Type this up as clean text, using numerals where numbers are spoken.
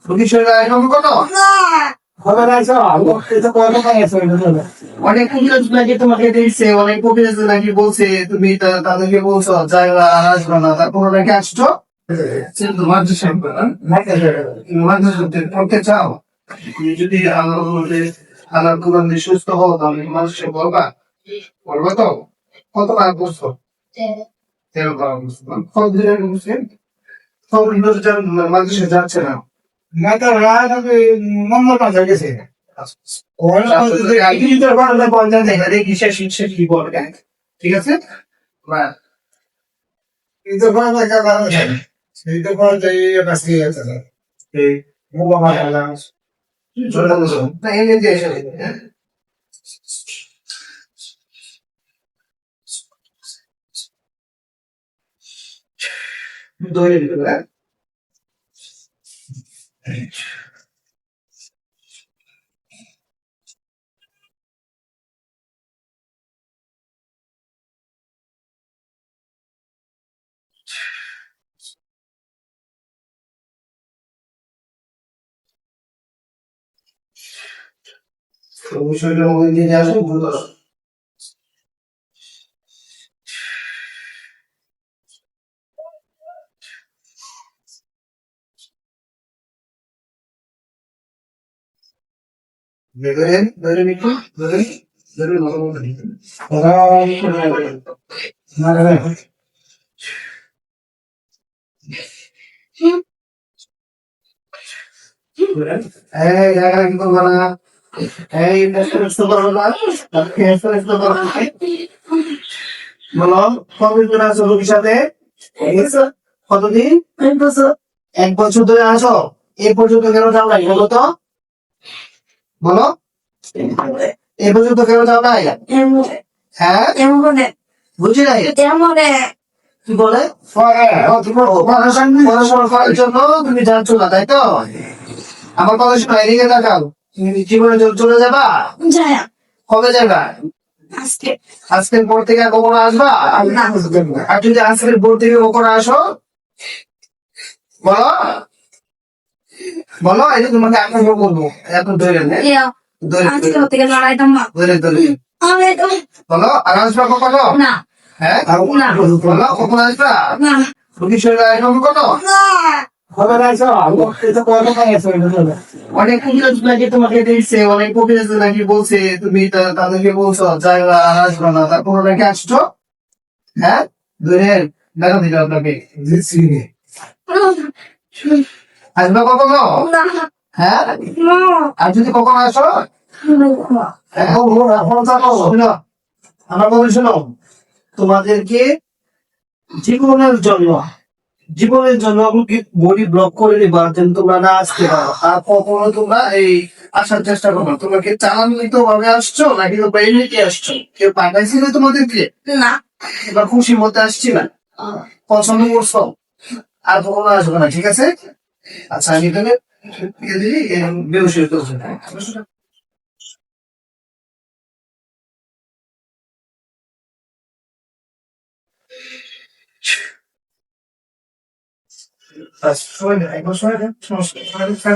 রুগীর শরীরে আয়রন কত? অনেক কবিরাজ নাকি তোমাকে দিচ্ছে, অনেক কবিরাজ নাকি বলছে, তুমি তাদেরকে বলছো যাইবা আর আসবে না, তারপর নাকি আসছো। করতে চাও, তুমি যদি আল্লাহ কোরআন দিয়ে সুস্থ হও তাহলে মানুষকে বলবা, বলবা তো? কতবার বলছো? 13 বার বলছো। কতদিন আগে বলছেন? সব মানুষের যাচ্ছে না। ঠিক আছে। বিষয়টার মধ্যে নিয়ে আসো দ্রুত। ধরেন ধরেন একটু ধরেন ধরেন এই জায়গা কিন্তু বলা, এই বলো কতদিন আছো রোগীর সাথে? কতদিন? 1 বছর ধরে আছো। এ পর্যন্ত কেন যাও নাই বলো তো? বলো এ পর্যন্ত কেন যাও নাই? হ্যাঁ বুঝি নাই কি বলে? পড়াশোনা করার জন্য তুমি যাচ্ছ না, তাই তো? আমার কথা শোনো, এদিকে তাকাও। তুমি জীবনে চলে যাবা? কবে যাবা? আজকের পর থেকে আর কখনো আসবা? আর যদি আজকের পর থেকে কখনো আসো, বলো বলো, এই যে তোমাকে এখন বলবো, এখন ধরে ধরে ধরে বলো, আর আসবা কখনো? হ্যাঁ বলো, কখন আসবা? রুগীর শরীরে আয়রন কত? অনেক কবিরাজ নাকি তোমাকে দিচ্ছে, অনেক কবিরাজ নাকি বলছে, তুমি তাদেরকে বলছো যাইবা আর আসবে না, তারপর নাকি আসছো। হ্যাঁ ধরে দেখা দিল আপনাকে। আসবে কখনো? হ্যাঁ আর যদি কখনো আসো, শোনো, আমার কথা শোনো, তোমাদেরকে জীবনের জন্য বডি ব্লক করে দিবা, যেন তোমরা না আসতে পারো। আর কখনো তোমরা এই আসার চেষ্টা করো। তোমরা কি চালান্বিত ভাবে আসছো নাকি তোমরা এমনিতে আসছো? কেউ পাঠাইছিল তোমাদেরকে? এবার খুশির মধ্যে আসছি না, পছন্দ করছো, আর কখনো আসবে না, ঠিক আছে? আচ্ছা আমি তাহলে বেরোসি করছি। সময় একবার সময় সমস্যা